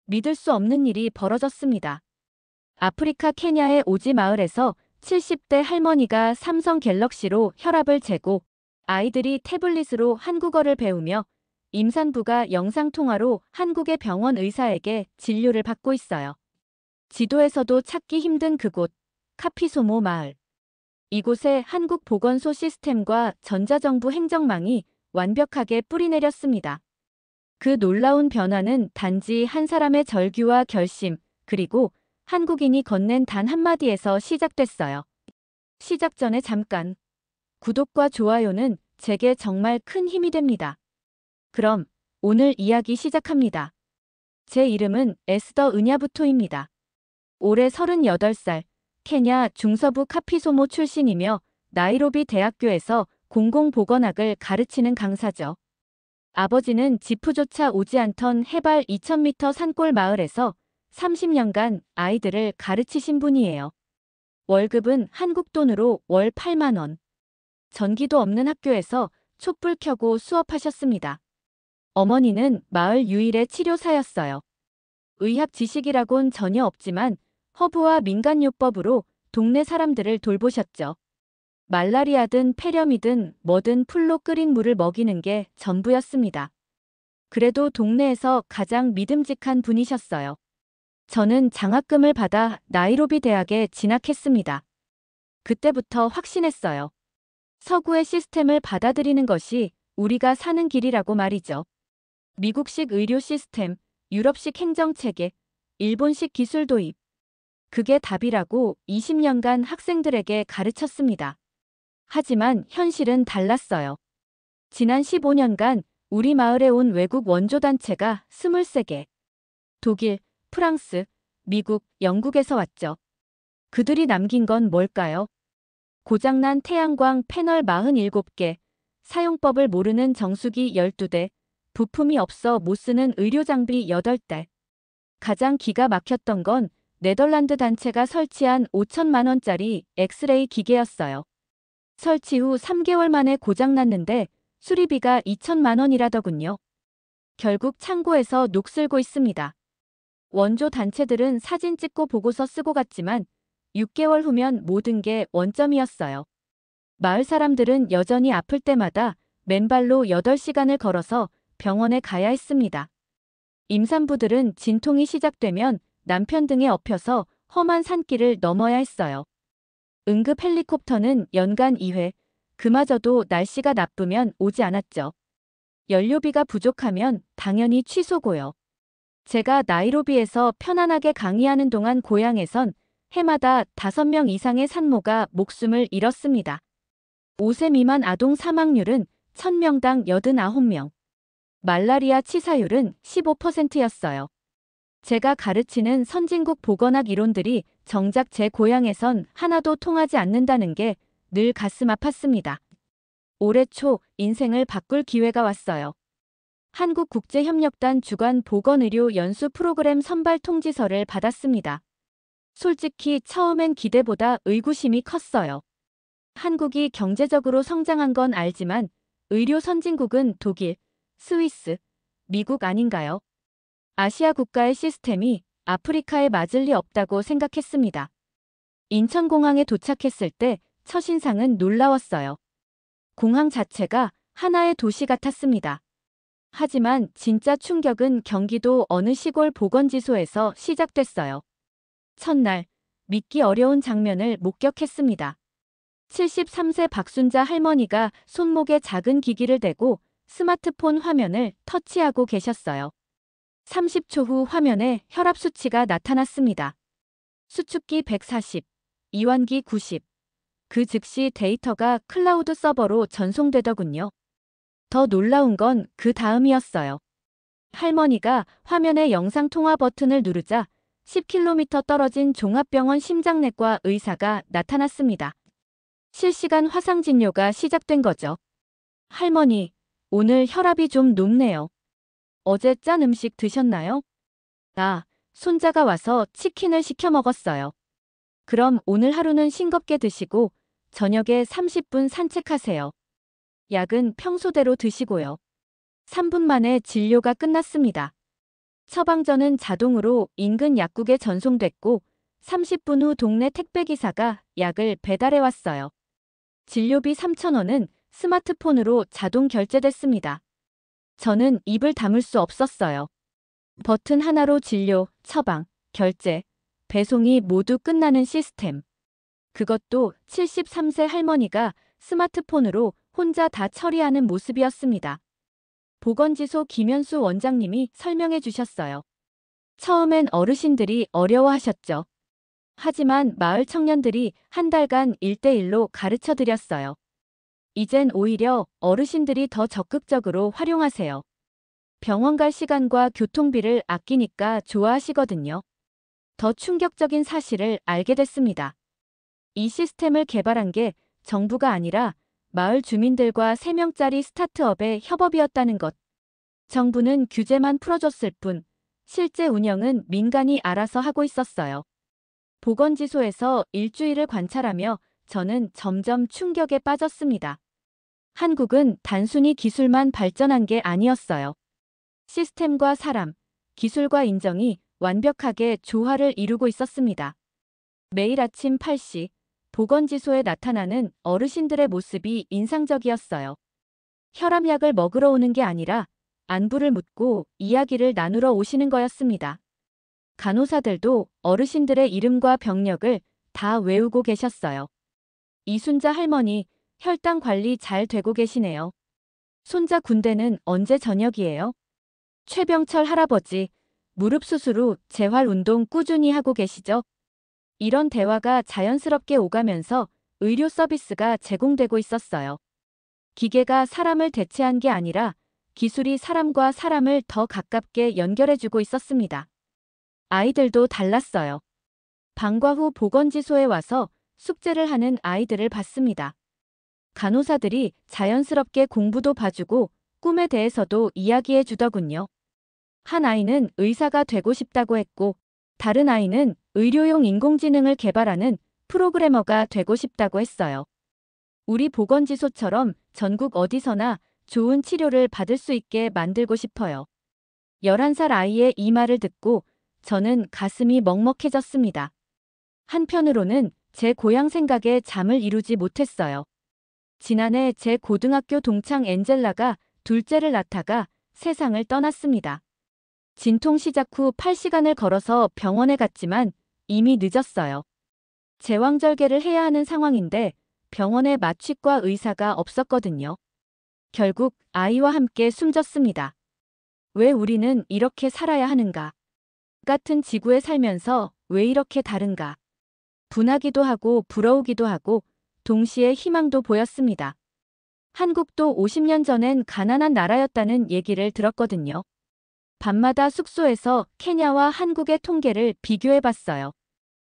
믿을 수 없는 일이 벌어졌습니다. 아프리카 케냐의 오지 마을에서 70대 할머니가 삼성 갤럭시로 혈압을 재고 아이들이 태블릿으로 한국어를 배우며 임산부가 영상통화로 한국의 병원 의사에게 진료를 받고 있어요. 지도에서도 찾기 힘든 그곳, 카피소모 마을. 이곳에 한국 보건소 시스템과 전자정부 행정망이 완벽하게 뿌리내렸습니다. 그 놀라운 변화는 단지 한 사람의 절규와 결심, 그리고 한국인이 건넨 단 한마디에서 시작됐어요. 시작 전에 잠깐. 구독과 좋아요는 제게 정말 큰 힘이 됩니다. 그럼 오늘 이야기 시작합니다. 제 이름은 에스더 은야부토입니다. 올해 38살, 케냐 중서부 카피소모 출신이며 나이로비 대학교에서 공공보건학을 가르치는 강사죠. 아버지는 지프조차 오지 않던 해발 2000m 산골 마을에서 30년간 아이들을 가르치신 분이에요. 월급은 한국 돈으로 월 8만 원. 전기도 없는 학교에서 촛불 켜고 수업하셨습니다. 어머니는 마을 유일의 치료사였어요. 의학 지식이라곤 전혀 없지만 허브와 민간요법으로 동네 사람들을 돌보셨죠. 말라리아든 폐렴이든 뭐든 풀로 끓인 물을 먹이는 게 전부였습니다. 그래도 동네에서 가장 믿음직한 분이셨어요. 저는 장학금을 받아 나이로비 대학에 진학했습니다. 그때부터 확신했어요. 서구의 시스템을 받아들이는 것이 우리가 사는 길이라고 말이죠. 미국식 의료 시스템, 유럽식 행정체계, 일본식 기술 도입. 그게 답이라고 20년간 학생들에게 가르쳤습니다. 하지만 현실은 달랐어요. 지난 15년간 우리 마을에 온 외국 원조단체가 23개. 독일, 프랑스, 미국, 영국에서 왔죠. 그들이 남긴 건 뭘까요? 고장난 태양광 패널 47개, 사용법을 모르는 정수기 12대, 부품이 없어 못 쓰는 의료장비 8대. 가장 기가 막혔던 건 네덜란드 단체가 설치한 5천만 원짜리 엑스레이 기계였어요. 설치 후 3개월 만에 고장났는데 수리비가 2천만 원이라더군요. 결국 창고에서 녹슬고 있습니다. 원조 단체들은 사진 찍고 보고서 쓰고 갔지만 6개월 후면 모든 게 원점이었어요. 마을 사람들은 여전히 아플 때마다 맨발로 8시간을 걸어서 병원에 가야 했습니다. 임산부들은 진통이 시작되면 남편 등에 업혀서 험한 산길을 넘어야 했어요. 응급 헬리콥터는 연간 2회, 그마저도 날씨가 나쁘면 오지 않았죠. 연료비가 부족하면 당연히 취소고요. 제가 나이로비에서 편안하게 강의하는 동안 고향에선 해마다 5명 이상의 산모가 목숨을 잃었습니다. 5세 미만 아동 사망률은 1000명당 89명. 말라리아 치사율은 15%였어요. 제가 가르치는 선진국 보건학 이론들이 정작 제 고향에선 하나도 통하지 않는다는 게 늘 가슴 아팠습니다. 올해 초 인생을 바꿀 기회가 왔어요. 한국국제협력단 주관 보건의료 연수 프로그램 선발 통지서를 받았습니다. 솔직히 처음엔 기대보다 의구심이 컸어요. 한국이 경제적으로 성장한 건 알지만 의료 선진국은 독일, 스위스, 미국 아닌가요? 아시아 국가의 시스템이 아프리카에 맞을 리 없다고 생각했습니다. 인천공항에 도착했을 때 첫인상은 놀라웠어요. 공항 자체가 하나의 도시 같았습니다. 하지만 진짜 충격은 경기도 어느 시골 보건지소에서 시작됐어요. 첫날, 믿기 어려운 장면을 목격했습니다. 73세 박순자 할머니가 손목에 작은 기기를 대고 스마트폰 화면을 터치하고 계셨어요. 30초 후 화면에 혈압 수치가 나타났습니다. 수축기 140, 이완기 90. 그 즉시 데이터가 클라우드 서버로 전송되더군요. 더 놀라운 건 그 다음이었어요. 할머니가 화면에 영상통화 버튼을 누르자 10km 떨어진 종합병원 심장내과 의사가 나타났습니다. 실시간 화상 진료가 시작된 거죠. 할머니, 오늘 혈압이 좀 높네요. 어제 짠 음식 드셨나요? 아, 손자가 와서 치킨을 시켜 먹었어요. 그럼 오늘 하루는 싱겁게 드시고 저녁에 30분 산책하세요. 약은 평소대로 드시고요. 3분 만에 진료가 끝났습니다. 처방전은 자동으로 인근 약국에 전송됐고 30분 후 동네 택배기사가 약을 배달해 왔어요. 진료비 3,000원은 스마트폰으로 자동 결제됐습니다. 저는 입을 다물 수 없었어요. 버튼 하나로 진료, 처방, 결제, 배송이 모두 끝나는 시스템. 그것도 73세 할머니가 스마트폰으로 혼자 다 처리하는 모습이었습니다. 보건지소 김현수 원장님이 설명해 주셨어요. 처음엔 어르신들이 어려워하셨죠. 하지만 마을 청년들이 한 달간 1대1로 가르쳐 드렸어요. 이젠 오히려 어르신들이 더 적극적으로 활용하세요. 병원 갈 시간과 교통비를 아끼니까 좋아하시거든요. 더 충격적인 사실을 알게 됐습니다. 이 시스템을 개발한 게 정부가 아니라 마을 주민들과 3명짜리 스타트업의 협업이었다는 것. 정부는 규제만 풀어줬을 뿐 실제 운영은 민간이 알아서 하고 있었어요. 보건지소에서 일주일을 관찰하며 저는 점점 충격에 빠졌습니다. 한국은 단순히 기술만 발전한 게 아니었어요. 시스템과 사람, 기술과 인정이 완벽하게 조화를 이루고 있었습니다. 매일 아침 8시 보건지소에 나타나는 어르신들의 모습이 인상적이었어요. 혈압약을 먹으러 오는 게 아니라 안부를 묻고 이야기를 나누러 오시는 거였습니다. 간호사들도 어르신들의 이름과 병력을 다 외우고 계셨어요. 이순자 할머니, 혈당 관리 잘 되고 계시네요. 손자 군대는 언제 저녁이에요? 최병철 할아버지, 무릎 수술 후 재활 운동 꾸준히 하고 계시죠? 이런 대화가 자연스럽게 오가면서 의료 서비스가 제공되고 있었어요. 기계가 사람을 대체한 게 아니라 기술이 사람과 사람을 더 가깝게 연결해주고 있었습니다. 아이들도 달랐어요. 방과 후 보건지소에 와서 숙제를 하는 아이들을 봤습니다. 간호사들이 자연스럽게 공부도 봐주고 꿈에 대해서도 이야기해 주더군요. 한 아이는 의사가 되고 싶다고 했고 다른 아이는 의료용 인공지능을 개발하는 프로그래머가 되고 싶다고 했어요. 우리 보건지소처럼 전국 어디서나 좋은 치료를 받을 수 있게 만들고 싶어요. 11살 아이의 이 말을 듣고 저는 가슴이 먹먹해졌습니다. 한편으로는 제 고향 생각에 잠을 이루지 못했어요. 지난해 제 고등학교 동창 엔젤라가 둘째를 낳다가 세상을 떠났습니다. 진통 시작 후 8시간을 걸어서 병원에 갔지만 이미 늦었어요. 제왕절개를 해야 하는 상황인데 병원에 마취과 의사가 없었거든요. 결국 아이와 함께 숨졌습니다. 왜 우리는 이렇게 살아야 하는가? 같은 지구에 살면서 왜 이렇게 다른가? 분하기도 하고 부러우기도 하고 동시에 희망도 보였습니다. 한국도 50년 전엔 가난한 나라였다는 얘기를 들었거든요. 밤마다 숙소에서 케냐와 한국의 통계를 비교해봤어요.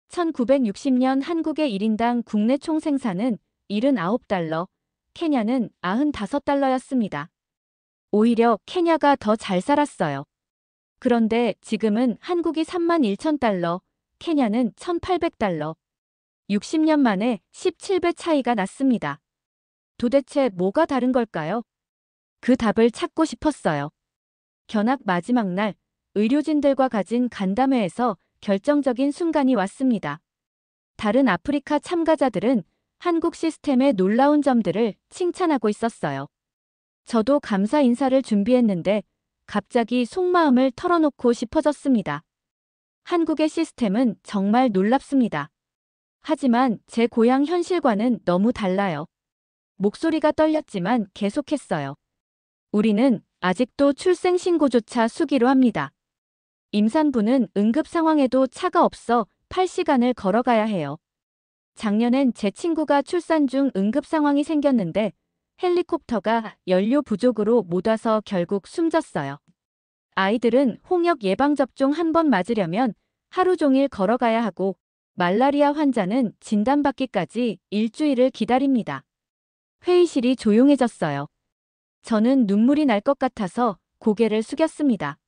1960년 한국의 1인당 국내 총생산은 79달러, 케냐는 95달러였습니다. 오히려 케냐가 더 잘 살았어요. 그런데 지금은 한국이 31,000달러, 케냐는 1,800달러. 60년 만에 17배 차이가 났습니다. 도대체 뭐가 다른 걸까요? 그 답을 찾고 싶었어요. 견학 마지막 날, 의료진들과 가진 간담회에서 결정적인 순간이 왔습니다. 다른 아프리카 참가자들은 한국 시스템의 놀라운 점들을 칭찬하고 있었어요. 저도 감사 인사를 준비했는데 갑자기 속마음을 털어놓고 싶어졌습니다. 한국의 시스템은 정말 놀랍습니다. 하지만 제 고향 현실과는 너무 달라요. 목소리가 떨렸지만 계속했어요. 우리는 아직도 출생신고조차 수기로 합니다. 임산부는 응급 상황에도 차가 없어 8시간을 걸어가야 해요. 작년엔 제 친구가 출산 중 응급 상황이 생겼는데 헬리콥터가 연료 부족으로 못 와서 결국 숨졌어요. 아이들은 홍역 예방접종 한 번 맞으려면 하루 종일 걸어가야 하고 말라리아 환자는 진단받기까지 일주일을 기다립니다. 회의실이 조용해졌어요. 저는 눈물이 날 것 같아서 고개를 숙였습니다.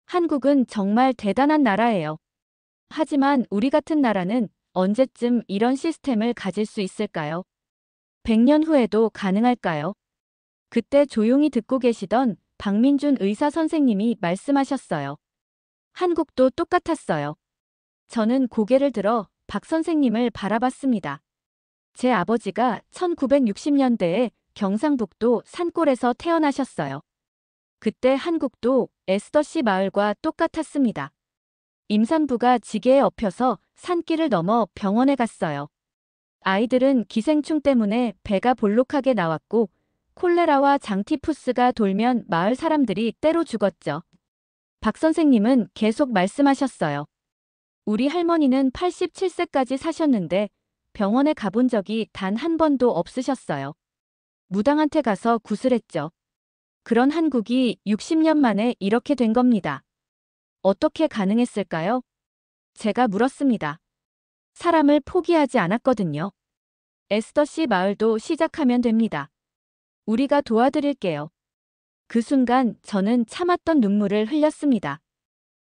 한국은 정말 대단한 나라예요. 하지만 우리 같은 나라는 언제쯤 이런 시스템을 가질 수 있을까요? 100년 후에도 가능할까요? 그때 조용히 듣고 계시던 박민준 의사 선생님이 말씀하셨어요. 한국도 똑같았어요. 저는 고개를 들어 박 선생님을 바라봤습니다. 제 아버지가 1960년대에 경상북도 산골에서 태어나셨어요. 그때 한국도 에스더씨 마을과 똑같았습니다. 임산부가 지게에 엎여서 산길을 넘어 병원에 갔어요. 아이들은 기생충 때문에 배가 볼록하게 나왔고 콜레라와 장티푸스가 돌면 마을 사람들이 때로 죽었죠. 박 선생님은 계속 말씀하셨어요. 우리 할머니는 87세까지 사셨는데 병원에 가본 적이 단 한 번도 없으셨어요. 무당한테 가서 구슬했죠. 그런 한국이 60년 만에 이렇게 된 겁니다. 어떻게 가능했을까요? 제가 물었습니다. 사람을 포기하지 않았거든요. 에스더씨 마을도 시작하면 됩니다. 우리가 도와드릴게요. 그 순간 저는 참았던 눈물을 흘렸습니다.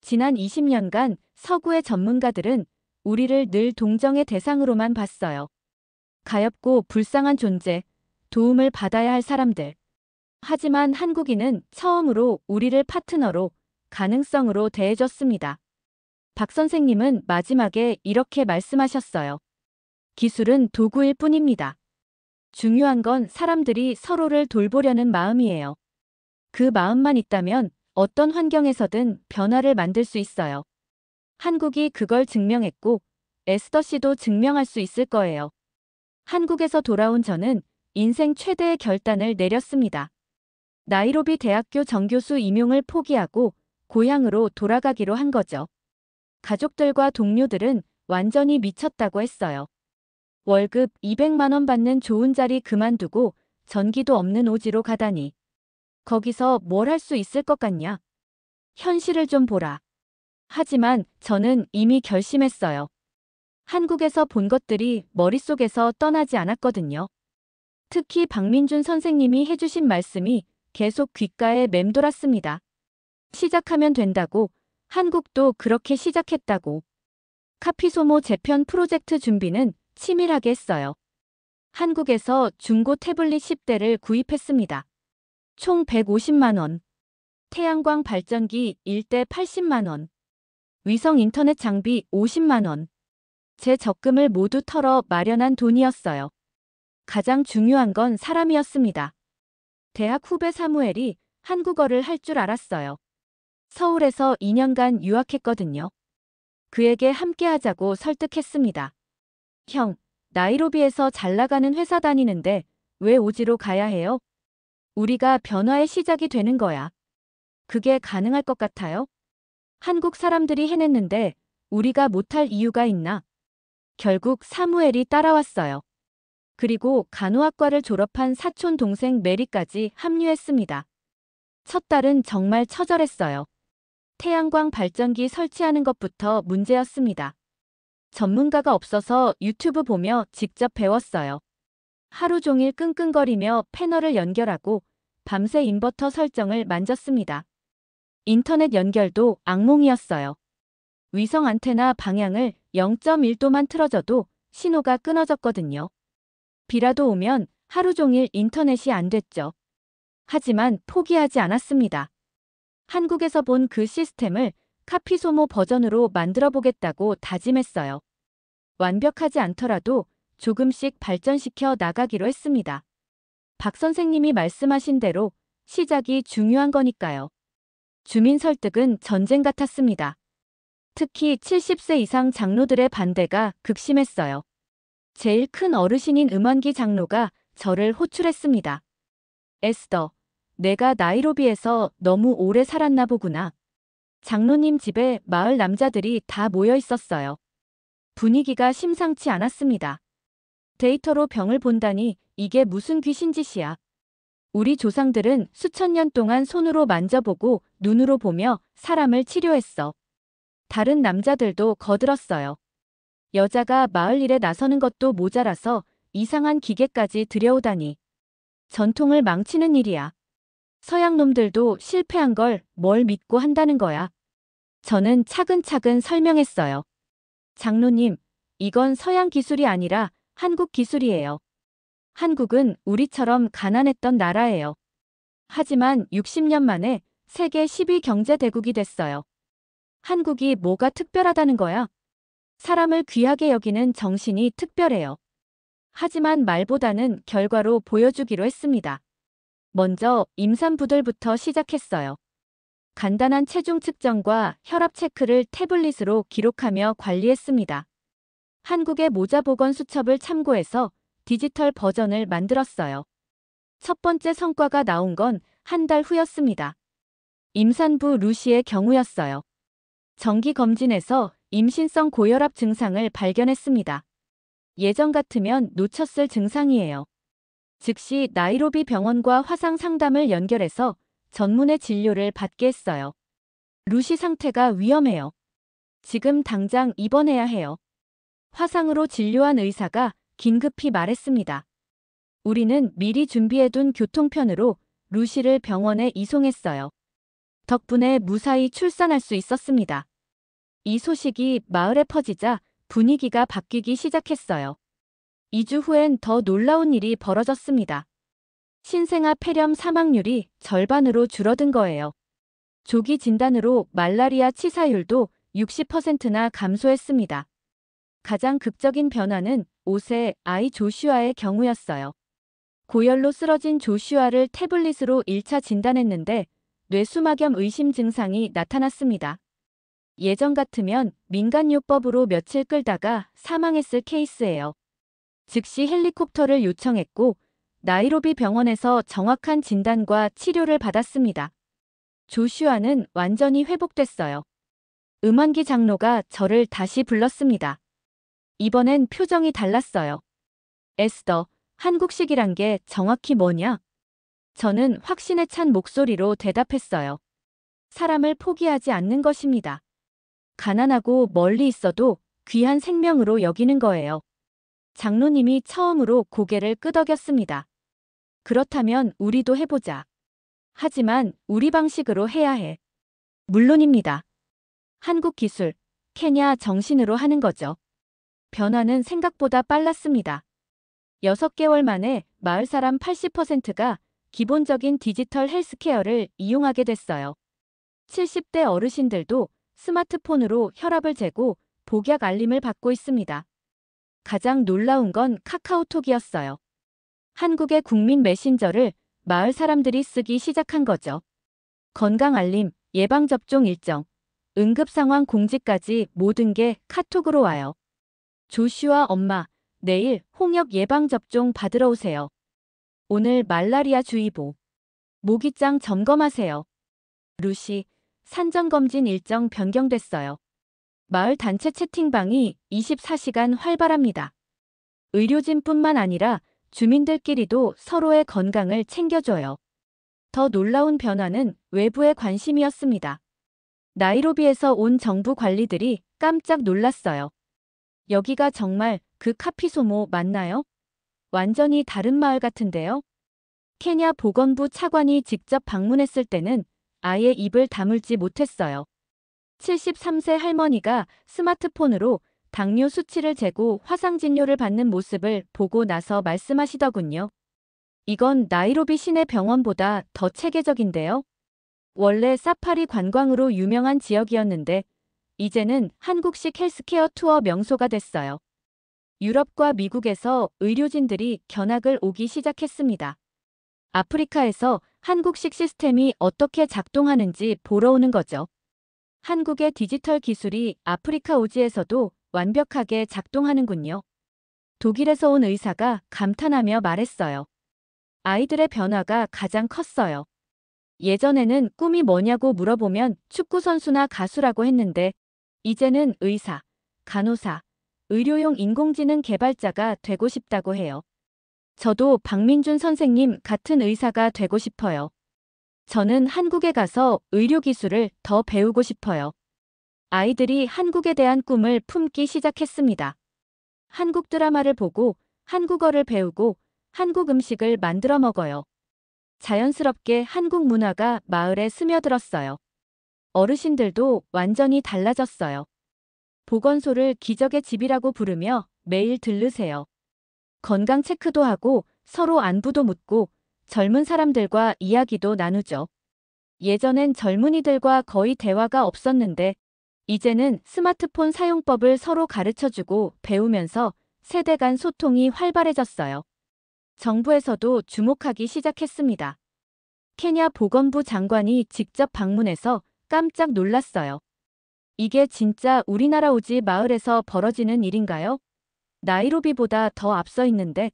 지난 20년간 서구의 전문가들은 우리를 늘 동정의 대상으로만 봤어요. 가엾고 불쌍한 존재, 도움을 받아야 할 사람들. 하지만 한국인은 처음으로 우리를 파트너로, 가능성으로 대해줬습니다. 박 선생님은 마지막에 이렇게 말씀하셨어요. 기술은 도구일 뿐입니다. 중요한 건 사람들이 서로를 돌보려는 마음이에요. 그 마음만 있다면 어떤 환경에서든 변화를 만들 수 있어요. 한국이 그걸 증명했고 에스더 씨도 증명할 수 있을 거예요. 한국에서 돌아온 저는 인생 최대의 결단을 내렸습니다. 나이로비 대학교 정교수 임용을 포기하고 고향으로 돌아가기로 한 거죠. 가족들과 동료들은 완전히 미쳤다고 했어요. 월급 200만 원 받는 좋은 자리 그만두고 전기도 없는 오지로 가다니. 거기서 뭘 할 수 있을 것 같냐? 현실을 좀 보라. 하지만 저는 이미 결심했어요. 한국에서 본 것들이 머릿속에서 떠나지 않았거든요. 특히 박민준 선생님이 해주신 말씀이 계속 귓가에 맴돌았습니다. 시작하면 된다고, 한국도 그렇게 시작했다고. 카피소모 재편 프로젝트 준비는 치밀하게 했어요. 한국에서 중고 태블릿 10대를 구입했습니다. 총 150만 원. 태양광 발전기 1대 80만 원. 위성 인터넷 장비 50만 원. 제 적금을 모두 털어 마련한 돈이었어요. 가장 중요한 건 사람이었습니다. 대학 후배 사무엘이 한국어를 할 줄 알았어요. 서울에서 2년간 유학했거든요. 그에게 함께 하자고 설득했습니다. 형, 나이로비에서 잘 나가는 회사 다니는데 왜 오지로 가야 해요? 우리가 변화의 시작이 되는 거야. 그게 가능할 것 같아요? 한국 사람들이 해냈는데 우리가 못할 이유가 있나? 결국 사무엘이 따라왔어요. 그리고 간호학과를 졸업한 사촌 동생 메리까지 합류했습니다. 첫 달은 정말 처절했어요. 태양광 발전기 설치하는 것부터 문제였습니다. 전문가가 없어서 유튜브 보며 직접 배웠어요. 하루 종일 끙끙거리며 패널을 연결하고 밤새 인버터 설정을 만졌습니다. 인터넷 연결도 악몽이었어요. 위성 안테나 방향을 0.1도만 틀어져도 신호가 끊어졌거든요. 비라도 오면 하루 종일 인터넷이 안 됐죠. 하지만 포기하지 않았습니다. 한국에서 본 그 시스템을 카피소모 버전으로 만들어 보겠다고 다짐했어요. 완벽하지 않더라도 조금씩 발전시켜 나가기로 했습니다. 박 선생님이 말씀하신 대로 시작이 중요한 거니까요. 주민 설득은 전쟁 같았습니다. 특히 70세 이상 장로들의 반대가 극심했어요. 제일 큰 어르신인 음원기 장로가 저를 호출했습니다. 에스더, 내가 나이로비에서 너무 오래 살았나 보구나. 장로님 집에 마을 남자들이 다 모여 있었어요. 분위기가 심상치 않았습니다. 데이터로 병을 본다니 이게 무슨 귀신짓이야. 우리 조상들은 수천 년 동안 손으로 만져보고 눈으로 보며 사람을 치료했어. 다른 남자들도 거들었어요. 여자가 마을 일에 나서는 것도 모자라서 이상한 기계까지 들여오다니. 전통을 망치는 일이야. 서양 놈들도 실패한 걸 뭘 믿고 한다는 거야. 저는 차근차근 설명했어요. 장로님, 이건 서양 기술이 아니라 한국 기술이에요. 한국은 우리처럼 가난했던 나라예요. 하지만 60년 만에 세계 10위 경제 대국이 됐어요. 한국이 뭐가 특별하다는 거야? 사람을 귀하게 여기는 정신이 특별해요. 하지만 말보다는 결과로 보여주기로 했습니다. 먼저 임산부들부터 시작했어요. 간단한 체중 측정과 혈압 체크를 태블릿으로 기록하며 관리했습니다. 한국의 모자보건 수첩을 참고해서 디지털 버전을 만들었어요. 첫 번째 성과가 나온 건 한 달 후였습니다. 임산부 루시의 경우였어요. 정기검진에서 임신성 고혈압 증상을 발견했습니다. 예전 같으면 놓쳤을 증상이에요. 즉시 나이로비 병원과 화상 상담을 연결해서 전문의 진료를 받게 했어요. 루시 상태가 위험해요. 지금 당장 입원해야 해요. 화상으로 진료한 의사가 긴급히 말했습니다. 우리는 미리 준비해둔 교통편으로 루시를 병원에 이송했어요. 덕분에 무사히 출산할 수 있었습니다. 이 소식이 마을에 퍼지자 분위기가 바뀌기 시작했어요. 2주 후엔 더 놀라운 일이 벌어졌습니다. 신생아 폐렴 사망률이 절반으로 줄어든 거예요. 조기 진단으로 말라리아 치사율도 60%나 감소했습니다. 가장 극적인 변화는 5세 아이 조슈아의 경우였어요. 고열로 쓰러진 조슈아를 태블릿으로 1차 진단했는데 뇌수막염 의심 증상이 나타났습니다. 예전 같으면 민간요법으로 며칠 끌다가 사망했을 케이스예요. 즉시 헬리콥터를 요청했고 나이로비 병원에서 정확한 진단과 치료를 받았습니다. 조슈아는 완전히 회복됐어요. 음원기 장로가 저를 다시 불렀습니다. 이번엔 표정이 달랐어요. 에스더, 한국식이란 게 정확히 뭐냐? 저는 확신에 찬 목소리로 대답했어요. 사람을 포기하지 않는 것입니다. 가난하고 멀리 있어도 귀한 생명으로 여기는 거예요. 장로님이 처음으로 고개를 끄덕였습니다. 그렇다면 우리도 해보자. 하지만 우리 방식으로 해야 해. 물론입니다. 한국 기술, 케냐 정신으로 하는 거죠. 변화는 생각보다 빨랐습니다. 6개월 만에 마을 사람 80%가 기본적인 디지털 헬스케어를 이용하게 됐어요. 70대 어르신들도 스마트폰으로 혈압을 재고 복약 알림을 받고 있습니다. 가장 놀라운 건 카카오톡이었어요. 한국의 국민 메신저를 마을 사람들이 쓰기 시작한 거죠. 건강 알림, 예방접종 일정, 응급상황 공지까지 모든 게 카톡으로 와요. 조슈아 엄마, 내일 홍역 예방접종 받으러 오세요. 오늘 말라리아 주의보. 모기장 점검하세요. 루시, 산전검진 일정 변경됐어요. 마을 단체 채팅방이 24시간 활발합니다. 의료진뿐만 아니라 주민들끼리도 서로의 건강을 챙겨줘요. 더 놀라운 변화는 외부의 관심이었습니다. 나이로비에서 온 정부 관리들이 깜짝 놀랐어요. 여기가 정말 그 카피소모 맞나요? 완전히 다른 마을 같은데요? 케냐 보건부 차관이 직접 방문했을 때는 아예 입을 다물지 못했어요. 73세 할머니가 스마트폰으로 당뇨 수치를 재고 화상 진료를 받는 모습을 보고 나서 말씀하시더군요. 이건 나이로비 시내 병원보다 더 체계적인데요. 원래 사파리 관광으로 유명한 지역이었는데 이제는 한국식 헬스케어 투어 명소가 됐어요. 유럽과 미국에서 의료진들이 견학을 오기 시작했습니다. 아프리카에서 한국식 시스템이 어떻게 작동하는지 보러 오는 거죠. 한국의 디지털 기술이 아프리카 오지에서도 완벽하게 작동하는군요. 독일에서 온 의사가 감탄하며 말했어요. 아이들의 변화가 가장 컸어요. 예전에는 꿈이 뭐냐고 물어보면 축구선수나 가수라고 했는데 이제는 의사, 간호사, 의료용 인공지능 개발자가 되고 싶다고 해요. 저도 박민준 선생님 같은 의사가 되고 싶어요. 저는 한국에 가서 의료기술을 더 배우고 싶어요. 아이들이 한국에 대한 꿈을 품기 시작했습니다. 한국 드라마를 보고 한국어를 배우고 한국 음식을 만들어 먹어요. 자연스럽게 한국 문화가 마을에 스며들었어요. 어르신들도 완전히 달라졌어요. 보건소를 기적의 집이라고 부르며 매일 들르세요. 건강 체크도 하고 서로 안부도 묻고 젊은 사람들과 이야기도 나누죠. 예전엔 젊은이들과 거의 대화가 없었는데 이제는 스마트폰 사용법을 서로 가르쳐주고 배우면서 세대 간 소통이 활발해졌어요. 정부에서도 주목하기 시작했습니다. 케냐 보건부 장관이 직접 방문해서 깜짝 놀랐어요. 이게 진짜 우리나라 오지 마을에서 벌어지는 일인가요? 나이로비보다 더 앞서 있는데.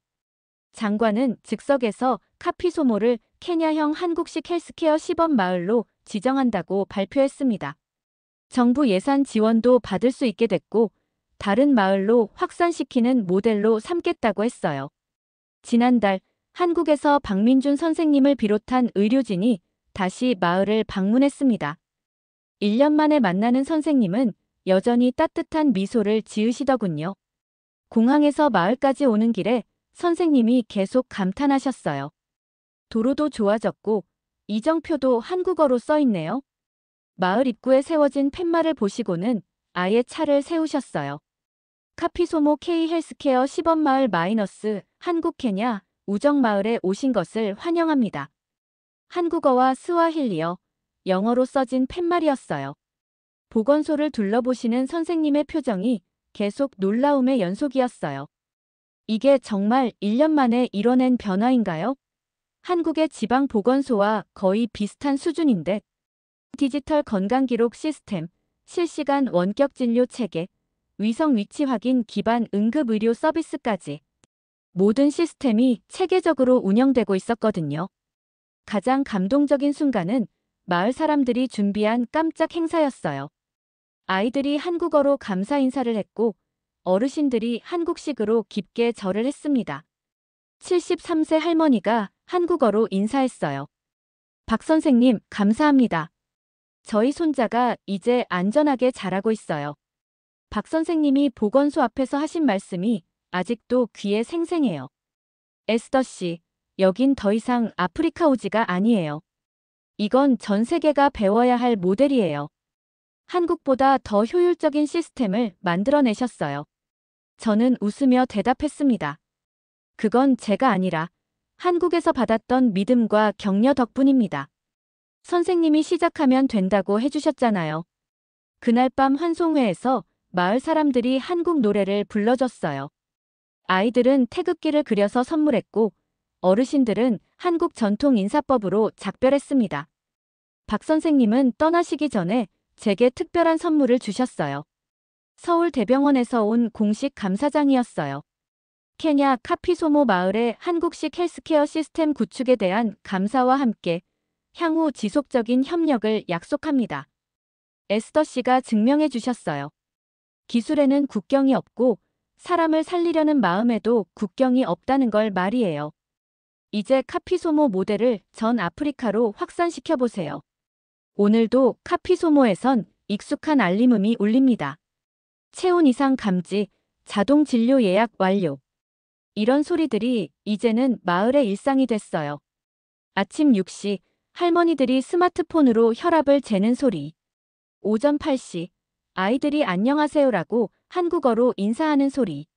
장관은 즉석에서 카피소모를 케냐형 한국식 헬스케어 시범 마을로 지정한다고 발표했습니다. 정부 예산 지원도 받을 수 있게 됐고 다른 마을로 확산시키는 모델로 삼겠다고 했어요. 지난달 한국에서 박민준 선생님을 비롯한 의료진이 다시 마을을 방문했습니다. 1년 만에 만나는 선생님은 여전히 따뜻한 미소를 지으시더군요. 공항에서 마을까지 오는 길에 선생님이 계속 감탄하셨어요. 도로도 좋아졌고 이정표도 한국어로 써 있네요. 마을 입구에 세워진 팻말을 보시고는 아예 차를 세우셨어요. 카피소모 K 헬스케어 시범마을 마이너스 한국 케냐 우정마을에 오신 것을 환영합니다. 한국어와 스와힐리어, 영어로 써진 팻말이었어요. 보건소를 둘러보시는 선생님의 표정이 계속 놀라움의 연속이었어요. 이게 정말 1년 만에 이뤄낸 변화인가요? 한국의 지방 보건소와 거의 비슷한 수준인데 디지털 건강기록 시스템, 실시간 원격 진료 체계, 위성 위치 확인 기반 응급의료 서비스까지 모든 시스템이 체계적으로 운영되고 있었거든요. 가장 감동적인 순간은 마을 사람들이 준비한 깜짝 행사였어요. 아이들이 한국어로 감사 인사를 했고 어르신들이 한국식으로 깊게 절을 했습니다. 73세 할머니가 한국어로 인사했어요. 박 선생님, 감사합니다. 저희 손자가 이제 안전하게 자라고 있어요. 박 선생님이 보건소 앞에서 하신 말씀이 아직도 귀에 생생해요. 에스더 씨, 여긴 더 이상 아프리카 오지가 아니에요. 이건 전 세계가 배워야 할 모델이에요. 한국보다 더 효율적인 시스템을 만들어내셨어요. 저는 웃으며 대답했습니다. 그건 제가 아니라 한국에서 받았던 믿음과 격려 덕분입니다. 선생님이 시작하면 된다고 해주셨잖아요. 그날 밤 환송회에서 마을 사람들이 한국 노래를 불러줬어요. 아이들은 태극기를 그려서 선물했고 어르신들은 한국 전통 인사법으로 작별했습니다. 박 선생님은 떠나시기 전에 제게 특별한 선물을 주셨어요. 서울대병원에서 온 공식 감사장이었어요. 케냐 카피소모 마을의 한국식 헬스케어 시스템 구축에 대한 감사와 함께 향후 지속적인 협력을 약속합니다. 에스더 씨가 증명해 주셨어요. 기술에는 국경이 없고 사람을 살리려는 마음에도 국경이 없다는 걸 말이에요. 이제 카피소모 모델을 전 아프리카로 확산시켜 보세요. 오늘도 카피소모에선 익숙한 알림음이 울립니다. 체온 이상 감지, 자동 진료 예약 완료. 이런 소리들이 이제는 마을의 일상이 됐어요. 아침 6시 할머니들이 스마트폰으로 혈압을 재는 소리. 오전 8시 아이들이 안녕하세요라고 한국어로 인사하는 소리.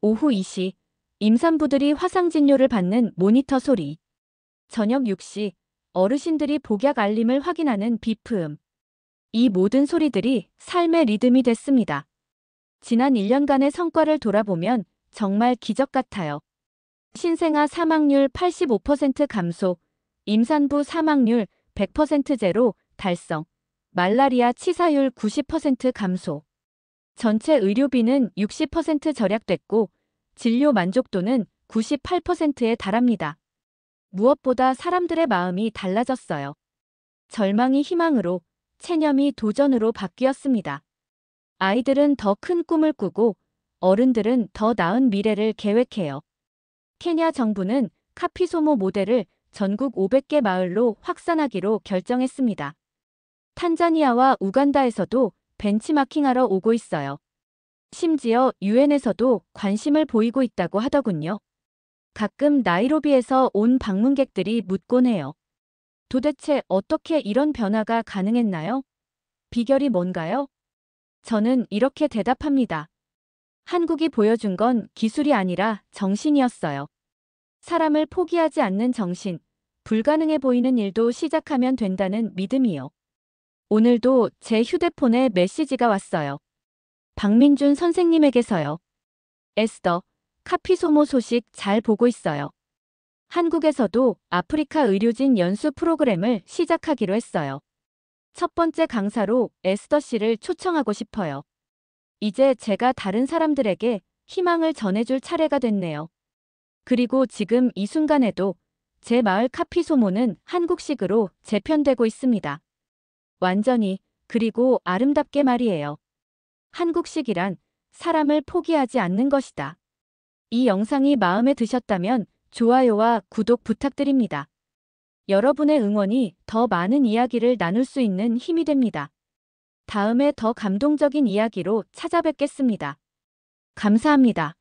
오후 2시 임산부들이 화상진료를 받는 모니터 소리. 저녁 6시 어르신들이 복약 알림을 확인하는 비프음. 이 모든 소리들이 삶의 리듬이 됐습니다. 지난 1년간의 성과를 돌아보면 정말 기적 같아요. 신생아 사망률 85% 감소, 임산부 사망률 100% 제로 달성, 말라리아 치사율 90% 감소. 전체 의료비는 60% 절약됐고 진료 만족도는 98%에 달합니다. 무엇보다 사람들의 마음이 달라졌어요. 절망이 희망으로, 체념이 도전으로 바뀌었습니다. 아이들은 더 큰 꿈을 꾸고 어른들은 더 나은 미래를 계획해요. 케냐 정부는 카피소모 모델을 전국 500개 마을로 확산하기로 결정했습니다. 탄자니아와 우간다에서도 벤치마킹하러 오고 있어요. 심지어 유엔에서도 관심을 보이고 있다고 하더군요. 가끔 나이로비에서 온 방문객들이 묻곤 해요. 도대체 어떻게 이런 변화가 가능했나요? 비결이 뭔가요? 저는 이렇게 대답합니다. 한국이 보여준 건 기술이 아니라 정신이었어요. 사람을 포기하지 않는 정신, 불가능해 보이는 일도 시작하면 된다는 믿음이요. 오늘도 제 휴대폰에 메시지가 왔어요. 박민준 선생님에게서요. 에스더, 카피소모 소식 잘 보고 있어요. 한국에서도 아프리카 의료진 연수 프로그램을 시작하기로 했어요. 첫 번째 강사로 에스더 씨를 초청하고 싶어요. 이제 제가 다른 사람들에게 희망을 전해줄 차례가 됐네요. 그리고 지금 이 순간에도 제 마을 카피소모는 한국식으로 재편되고 있습니다. 완전히, 그리고 아름답게 말이에요. 한국식이란 사람을 포기하지 않는 것이다. 이 영상이 마음에 드셨다면 좋아요와 구독 부탁드립니다. 여러분의 응원이 더 많은 이야기를 나눌 수 있는 힘이 됩니다. 다음에 더 감동적인 이야기로 찾아뵙겠습니다. 감사합니다.